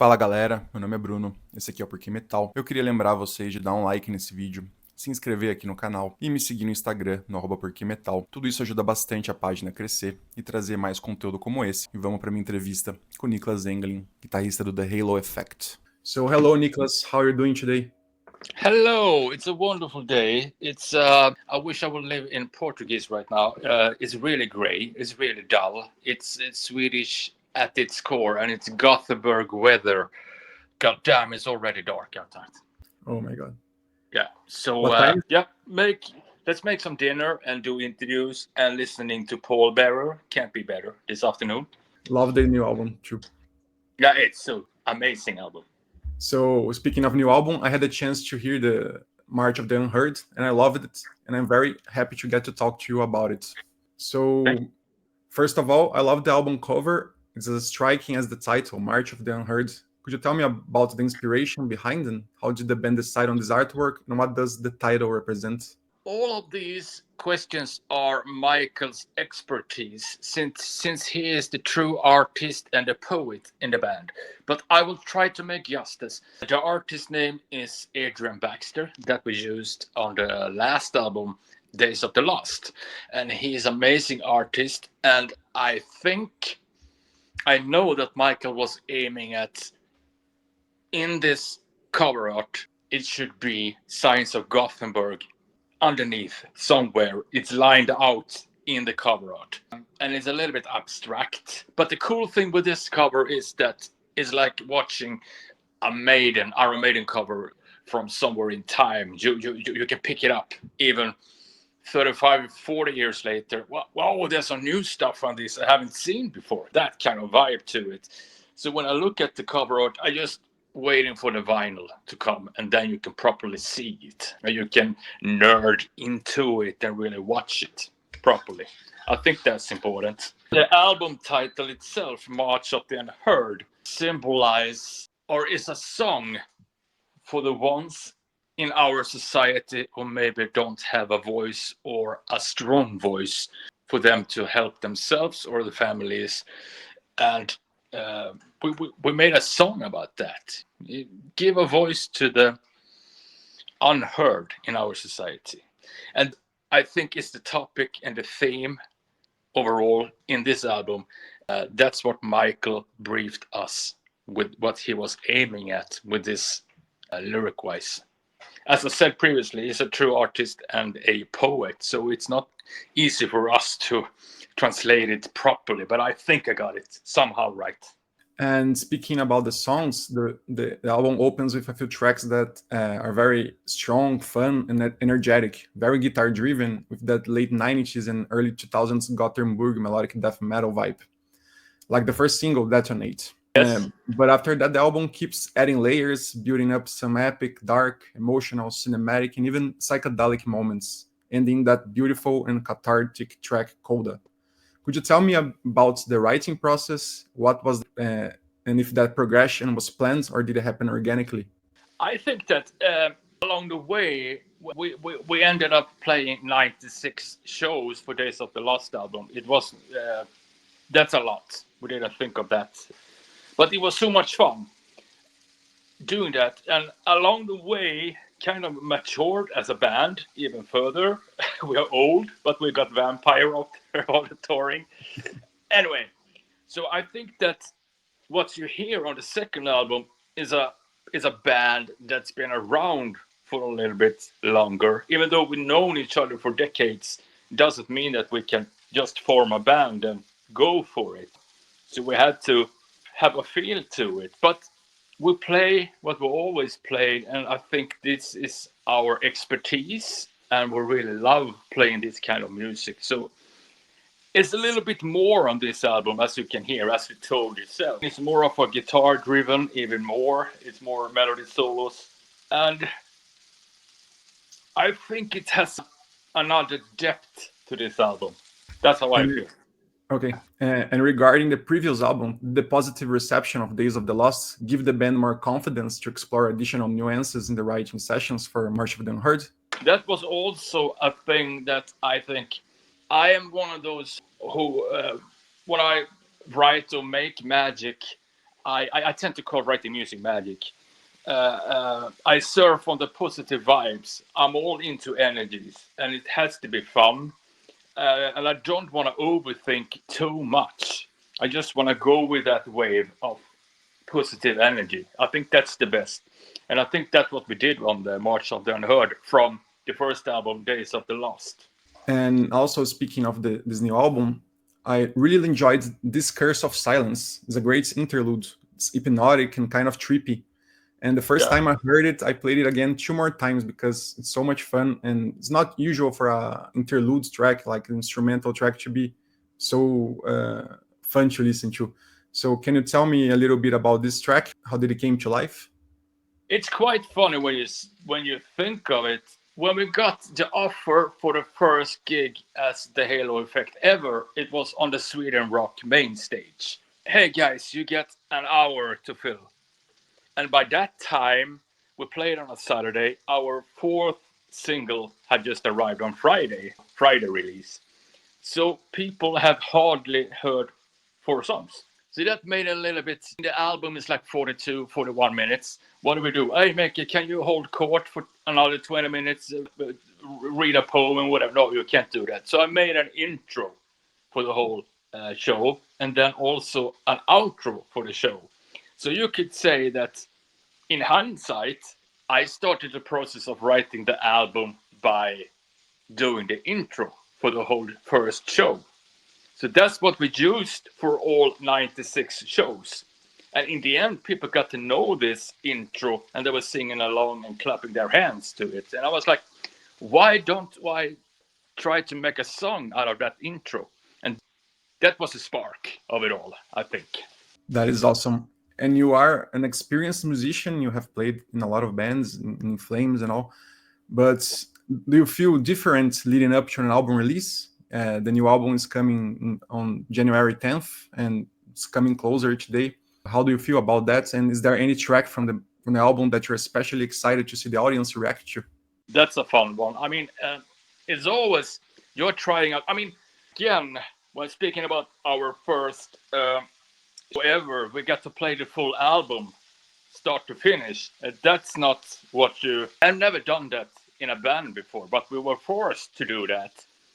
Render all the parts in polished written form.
Fala galera, meu nome é Bruno, esse aqui é o Porquê Metal. Eu queria lembrar vocês de dar um like nesse vídeo, se inscrever aqui no canal e me seguir no Instagram, no @porquemetal. Tudo isso ajuda bastante a página a crescer e trazer mais conteúdo como esse. E vamos para minha entrevista com o Niclas Engelin, guitarrista do The Halo Effect. So hello Niclas, how are you doing today? Hello, it's a wonderful day. I wish I would live in Portuguese right now. It's really grey, it's really dull. It's Swedish at its core, and it's Gothenburg weather. God damn, it's already dark outside. Oh my god. Yeah, so What time? let's make some dinner and do interviews and listening to Paul Bearer. Can't be better this afternoon. Love the new album too. Yeah, it's so amazing album. So speaking of new album, I had a chance to hear the March of the Unheard, and I loved it, and I'm very happy to get to talk to you about it. So, first of all, I love the album cover. It's as striking as the title, March of the Unheard. Could you tell me about the inspiration behind it? How did the band decide on this artwork, and what does the title represent? All of these questions are Michael's expertise, since he is the true artist and the poet in the band. But I will try to make justice. The artist name is Adrian Baxter, that we used on the last album, Days of the Lost. And he is an amazing artist. And I know that Michael was aiming at, in this cover art, it should be Signs of Gothenburg underneath somewhere. It's lined out in the cover art, and it's a little bit abstract. But the cool thing with this cover is that it's like watching Iron Maiden cover from somewhere in time. You can pick it up even 35, 40 years later. Wow, there's some new stuff on this I haven't seen before. That kind of vibe to it. So when I look at the cover art, I just waiting for the vinyl to come, and then you can properly see it, and you can nerd into it and really watch it properly. I think that's important. The album title itself, March of the Unheard, is a song for the ones in our society who maybe don't have a voice or a strong voice, for them to help themselves or the families. And we made a song about that. Give a voice to the unheard in our society. And I think it's the topic and the theme overall in this album. That's what Michael briefed us with, what he was aiming at with this lyric-wise. As I said previously, he's a true artist and a poet, so it's not easy for us to translate it properly, but I think I got it somehow right. And speaking about the songs, the album opens with a few tracks that are very strong, fun, and energetic, very guitar-driven, with that late 90s and early 2000s Gothenburg melodic death metal vibe. Like the first single, Detonate. Yes. But after that, the album keeps adding layers, building up some epic, dark, emotional, cinematic, and even psychedelic moments, ending that beautiful and cathartic track, Coda. Could you tell me about the writing process? What was, and if that progression was planned or did it happen organically? I think that along the way, we ended up playing 96 shows for Days of the Lost album. It was, that's a lot. We didn't think of that. But it was so much fun doing that. And along the way, kind of matured as a band even further. We are old, but we got Vampire out there all the touring. Anyway, so I think that what you hear on the second album is a band that's been around for a little bit longer. Even though we've known each other for decades, doesn't mean that we can just form a band and go for it. So we had to have a feel to it. But we play what we always played, and I think this is our expertise, and we really love playing this kind of music. So it's a little bit more on this album, as you can hear, as you told yourself. It's more of a guitar-driven, even more. It's more melody solos. And I think it has another depth to this album. That's how I feel. Okay, and regarding the previous album, the positive reception of Days of the Lost give the band more confidence to explore additional nuances in the writing sessions for March of the Unheard? That was also a thing that I think I am one of those who, when I write or make magic, I tend to call writing music magic. I surf on the positive vibes. I'm all into energies, and it has to be fun. And I don't want to overthink too much. I just want to go with that wave of positive energy. I think that's the best. And I think that's what we did on the March of the Unheard from the first album, Days of the Lost. And also, speaking of this new album, I really enjoyed This Curse of Silence. It's a great interlude. It's hypnotic and kind of trippy. And the first time I heard it, I played it again 2 more times because it's so much fun. And it's not usual for an interlude track, like an instrumental track, to be so fun to listen to. So can you tell me a little bit about this track? How did it came to life? It's quite funny when you think of it. When we got the offer for the first gig as the Halo Effect ever, it was on the Sweden Rock main stage. Hey guys, you get an hour to fill. And by that time, we played on a Saturday. Our 4th single had just arrived on Friday release. So people have hardly heard 4 songs. So that made a little bit, the album is like 42, 41 minutes. What do we do? Hey, Mickey, can you hold court for another 20 minutes? Read a poem and whatever. No, you can't do that. So I made an intro for the whole show, and then also an outro for the show. So you could say that in hindsight, I started the process of writing the album by doing the intro for the whole first show. So that's what we used for all 96 shows. And in the end, people got to know this intro and they were singing along and clapping their hands to it. And I was like, why don't I try to make a song out of that intro? And that was the spark of it all, I think. That is awesome. And you are an experienced musician. You have played in a lot of bands, in Flames and all. But do you feel different leading up to an album release? The new album is coming on January 10th, and it's coming closer today. How do you feel about that? And is there any track from the album that you're especially excited to see the audience react to? That's a fun one. I mean, it's always, you're trying out. I mean, again, when speaking about our first ever, we got to play the full album, start to finish. That's not what I've never done that in a band before, but we were forced to do that.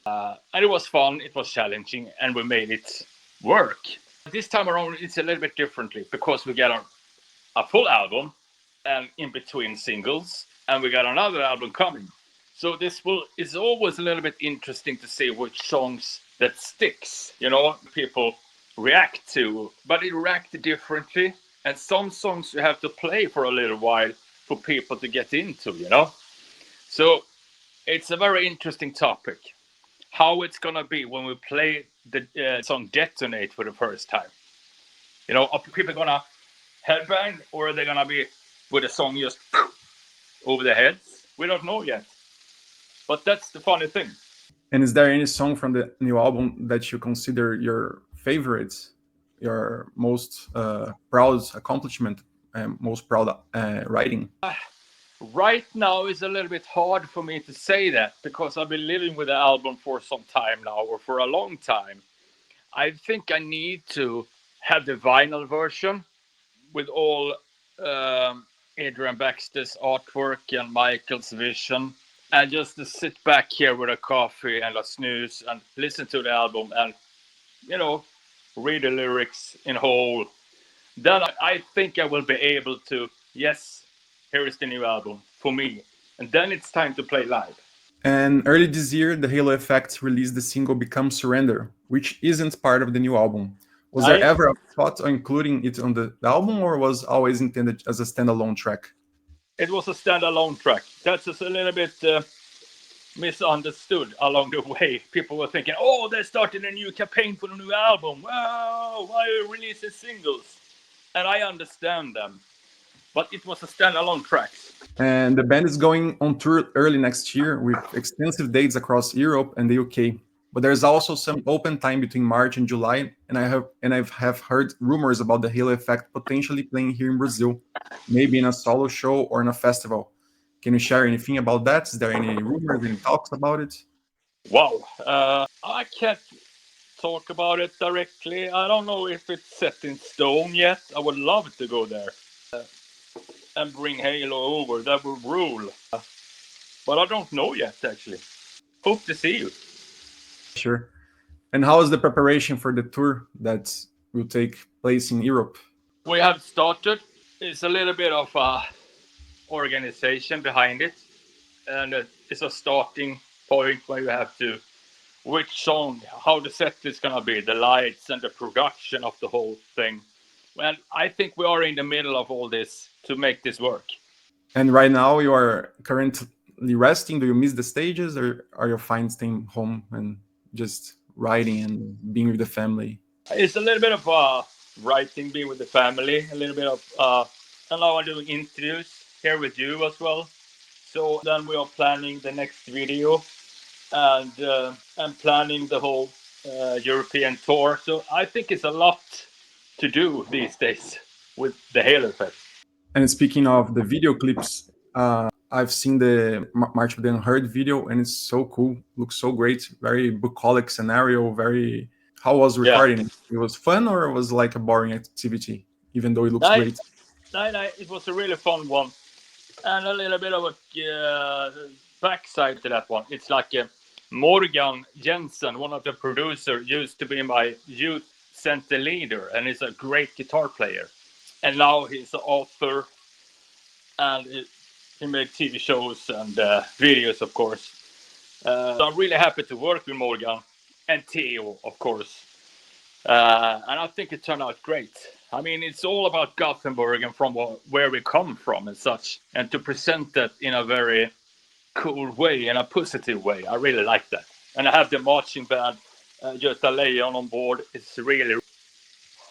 And it was fun, it was challenging, and we made it work. This time around, it's a little bit differently because we got a full album and in between singles, and we got another album coming. So it's always a little bit interesting to see which songs that sticks, people react to, but it reacted differently. And some songs you have to play for a little while for people to get into, So it's a very interesting topic. How it's going to be when we play the song Detonate for the first time. Are people going to headbang, or are they going to be with a song just over their heads? We don't know yet. But that's the funny thing. And is there any song from the new album that you consider your favorite, your most proud accomplishment, and most proud writing? Right now it's a little bit hard for me to say that because I've been living with the album for some time now, or for a long time. I think I need to have the vinyl version with all Adrian Baxter's artwork and Michael's vision, and just to sit back here with a coffee and a snooze and listen to the album and, read the lyrics in whole. Then I think I will be able to, yes, here is the new album for me. And then it's time to play live. And early this year, the Halo Effect released the single Become Surrender, which isn't part of the new album. Was there ever a thought of including it on the album, or was always intended as a standalone track? It was a standalone track. That's just a little bit misunderstood along the way. People were thinking, oh, they're starting a new campaign for the new album. Wow, why are you releasing singles? And I understand them. But it was a standalone track. And the band is going on tour early next year with extensive dates across Europe and the UK. But there's also some open time between March and July, and I have heard rumors about the Halo Effect potentially playing here in Brazil, maybe in a solo show or in a festival. Can you share anything about that? Is there any rumors, any talks about it? Wow, I can't talk about it directly. I don't know if it's set in stone yet. I would love to go there and bring Halo over. That would rule. But I don't know yet, actually. Hope to see you. Sure. And how is the preparation for the tour that will take place in Europe? We have started. It's a little bit of organization behind it. And it's a starting point where you have to, which song, how the set is going to be, the lights and the production of the whole thing. Well, I think we are in the middle of all this to make this work. And right now you are currently resting. Do you miss the stages, or are you fine staying home and just writing and being with the family? It's a little bit of writing, being with the family, a little bit of, and now I'm doing interviews here with you as well. So then we are planning the next video and planning the whole European tour. So I think it's a lot to do these days with the Halo effect. And speaking of the video clips, I've seen the March of the Unheard video, and it's so cool. Looks so great. Very bucolic scenario. Very. How was recording it? It was fun, or it was like a boring activity, even though it looks great? No, it was a really fun one. And a little bit of a backside to that one. It's like Morgan Jensen, one of the producers, used to be my youth center leader, and he's a great guitar player. And now he's an author, and he made TV shows and videos, of course. So I'm really happy to work with Morgan and Theo, of course. And I think it turned out great. I mean, it's all about Gothenburg and from where we come from and such. And to present that in a very cool way, in a positive way, I really like that. And I have the marching band, Göta Lejon, on board. It's really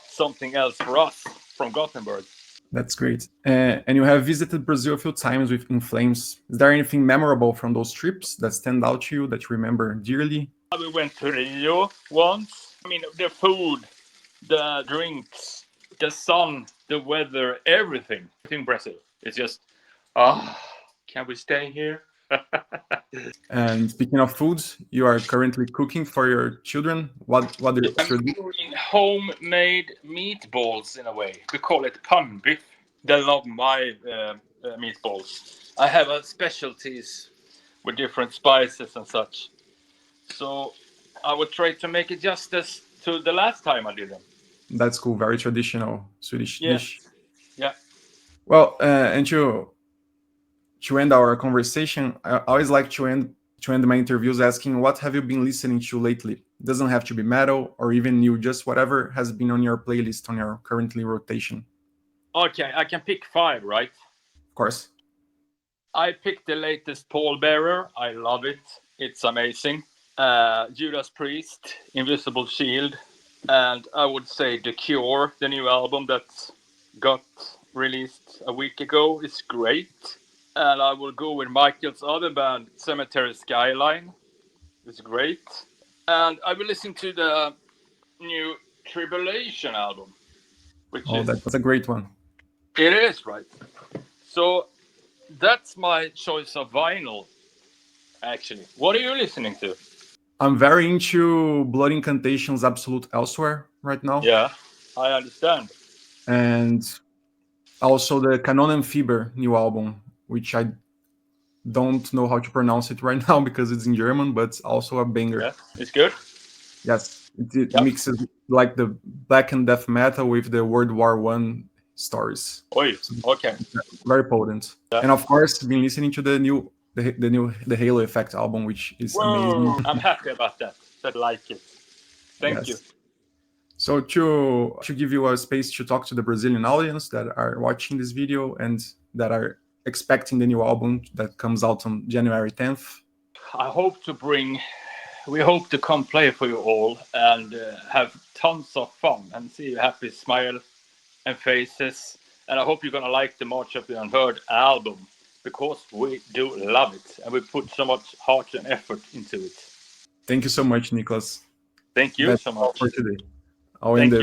something else for us from Gothenburg. That's great. And you have visited Brazil a few times with In Flames. Is there anything memorable from those trips that stand out to you, that you remember dearly? We went to Rio once. I mean, the food, the drinks, the sun, the weather, everything in Brazil. It's just, can we stay here? And speaking of foods, you are currently cooking for your children. What are you doing? Homemade meatballs in a way. We call it pannbiff. They love my meatballs. I have specialties with different spices and such. So I would try to make it justice to the last time I did them. That's cool. Very traditional Swedish dish. Yeah. Well, and to end our conversation, I always like to end my interviews asking, what have you been listening to lately? It doesn't have to be metal or even new, just whatever has been on your playlist, on your currently rotation. Okay, I can pick 5, right? Of course. I picked the latest Paul Bearer. I love it. It's amazing. Judas Priest, Invisible Shield, and I would say The Cure, the new album that got released a week ago, is great. And I will go with Michael's other band, Cemetery Skyline. It's great. And I will listen to the new Tribulation album. That's a great one. It is, right? So that's my choice of vinyl, actually. What are you listening to? I'm very into Blood Incantation's Absolute Elsewhere right now. Yeah, I understand. And also the Canon and Fieber new album, which I don't know how to pronounce it right now because it's in German, but also a banger. Yeah, it's good. Yes, it mixes like the black and death metal with the World War I stories. Okay. Very potent. Yeah. And of course, been listening to the Halo Effect album, which is amazing. I'm happy about that. I like it. Thank you. So to give you a space to talk to the Brazilian audience that are watching this video and that are expecting the new album that comes out on January 10th. We hope to come play for you all and have tons of fun and see happy smile and faces. And I hope you're going to like the March of the Unheard album, because we do love it and we put so much heart and effort into it. Thank you so much, Niclas. Thank you so much for today. I'll end there.